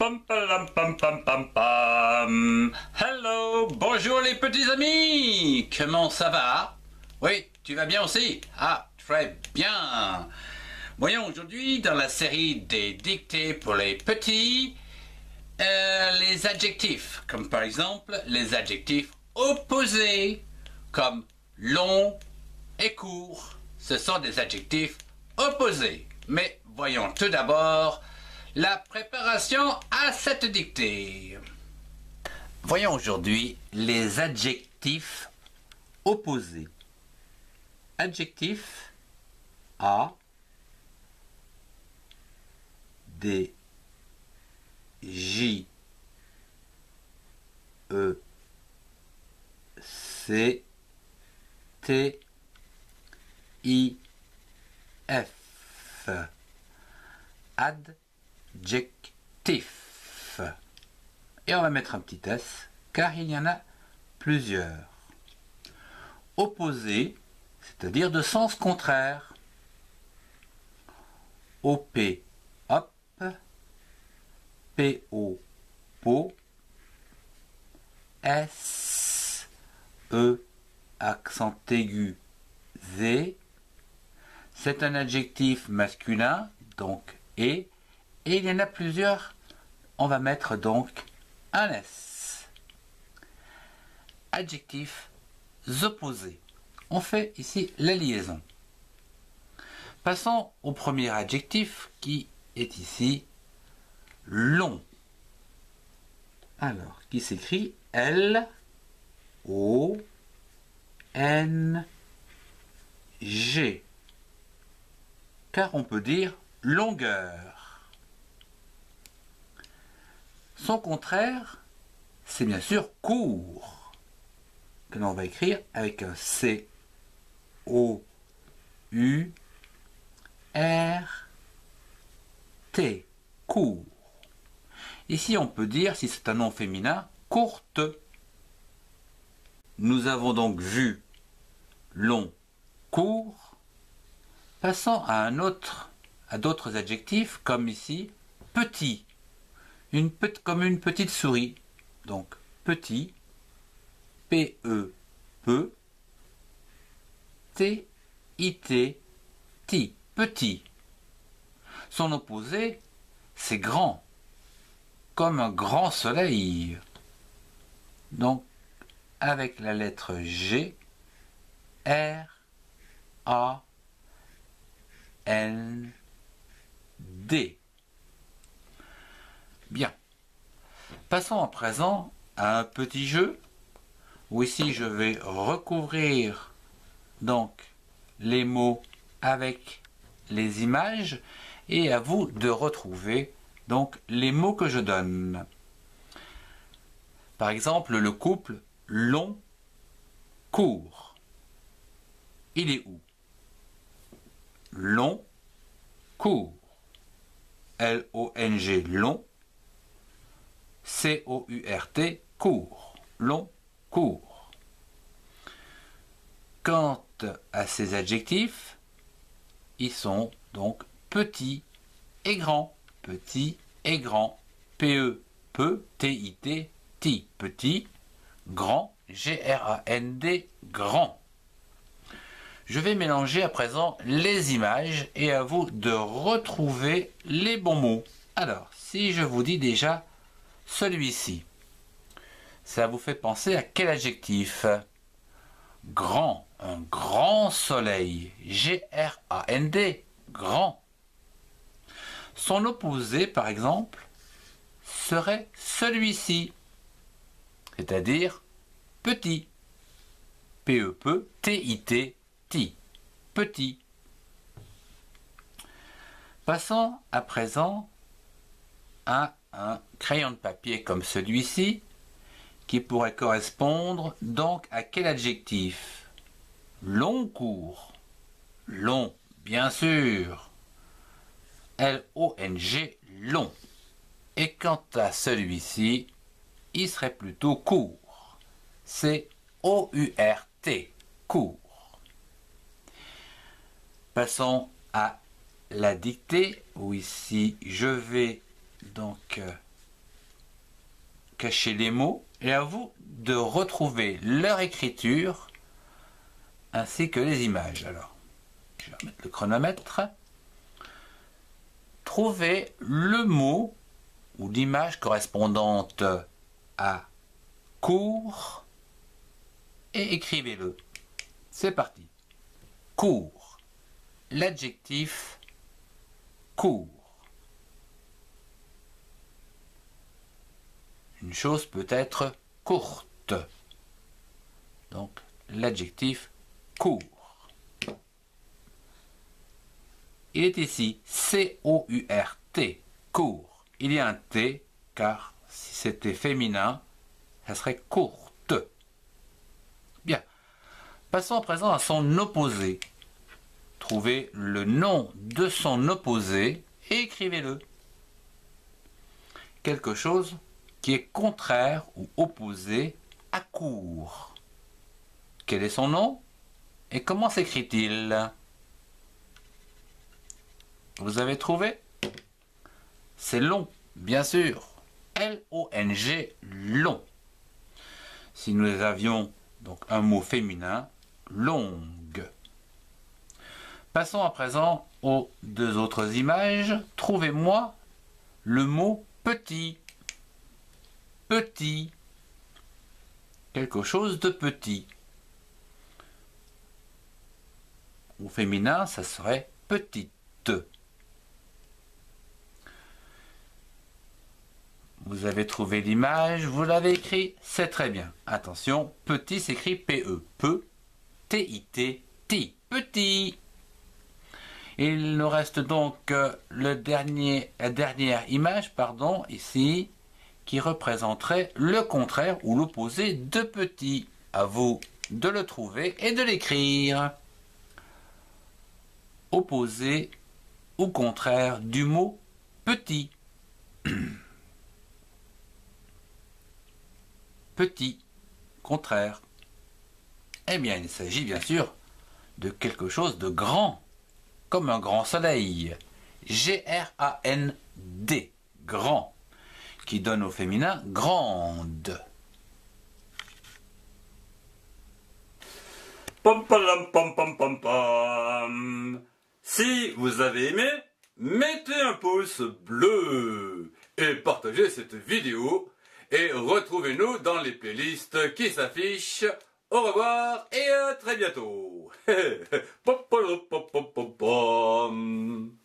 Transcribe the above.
Pam pam pam pam pam pam. Hello, bonjour les petits amis. Comment ça va? Oui, tu vas bien aussi? Ah, très bien. Voyons aujourd'hui dans la série des dictées pour les petits, les adjectifs, comme par exemple les adjectifs opposés, comme long et court. Ce sont des adjectifs opposés. Mais voyons tout d'abord la préparation à cette dictée. Voyons aujourd'hui les adjectifs opposés. Adjectif A, D, J, E, C, T, I, F. Adjectif. Et on va mettre un petit S, car il y en a plusieurs. Opposé, c'est-à-dire de sens contraire. OP, hop. PO, po. S, E, accent aigu, Z. C'est un adjectif masculin, donc et il y en a plusieurs. On va mettre donc un S. Adjectifs opposés. On fait ici la liaison. Passons au premier adjectif qui est ici long. Alors, qui s'écrit L O N G. Car on peut dire longueur. Son contraire, c'est bien sûr court, que l'on va écrire avec un C O U R T, court. Ici on peut dire, si c'est un nom féminin, courte. Nous avons donc vu long, court. Passons à d'autres adjectifs, comme ici, petit. Comme une petite souris. Donc, petit, P-E, peu, T-I-T, ti, petit. Son opposé, c'est grand, comme un grand soleil. Donc, avec la lettre G, R, A, N, D. Bien. Passons à présent à un petit jeu où ici je vais recouvrir donc les mots avec les images et à vous de retrouver donc les mots que je donne. Par exemple, le couple long, court. Il est où? Long, court. L-O-N-G, long. C-O-U-R-T, court. Long, court. Quant à ces adjectifs, ils sont donc petits et grands. Petit et grand. P-E, peu. T-I-T, ti, petit. Grand, G-R-A-N-D, grand. Je vais mélanger à présent les images et à vous de retrouver les bons mots. Alors, si je vous dis déjà celui-ci, ça vous fait penser à quel adjectif? Grand, un grand soleil, G-R-A-N-D, grand. Son opposé, par exemple, serait celui-ci, c'est-à-dire petit, P-E, peu, T-I-T, ti, petit. Passons à présent à un crayon de papier comme celui-ci, qui pourrait correspondre donc à quel adjectif? Long, court. Long, bien sûr. L-O-N-G, long. Et quant à celui-ci, il serait plutôt court. C'est O-U-R-T, court. Passons à la dictée, où ici je vais donc cacher les mots et à vous de retrouver leur écriture ainsi que les images. Alors, je vais remettre le chronomètre. Trouvez le mot ou l'image correspondante à court et écrivez-le. C'est parti. Court. L'adjectif court. Une chose peut être courte. Donc, l'adjectif court. Il est ici C-O-U-R-T, court. Il y a un T, car si c'était féminin, ça serait courte. Bien. Passons à présent à son opposé. Trouvez le nom de son opposé et écrivez-le. Quelque chose qui est contraire ou opposé à court. Quel est son nom et comment s'écrit-il? Vous avez trouvé? C'est long, bien sûr. L-O-N-G, long. Si nous avions donc un mot féminin, longue. Passons à présent aux deux autres images. Trouvez-moi le mot petit. Petit. Quelque chose de petit. Au féminin, ça serait petite. Vous avez trouvé l'image, vous l'avez écrit, c'est très bien. Attention, petit s'écrit P-E. Peu, T-I-T, T. Petit. Il nous reste donc la dernière image, ici, qui représenterait le contraire ou l'opposé de petit. À vous de le trouver et de l'écrire. Opposé ou contraire du mot petit. Petit, contraire. Eh bien, il s'agit bien sûr de quelque chose de grand, comme un grand soleil. G-R-A-N-D, grand, qui donne au féminin grande. Pom pam pam pam pam pam. Si vous avez aimé, mettez un pouce bleu et partagez cette vidéo et retrouvez-nous dans les playlists qui s'affichent. Au revoir et à très bientôt. Pom pam pam pam pam.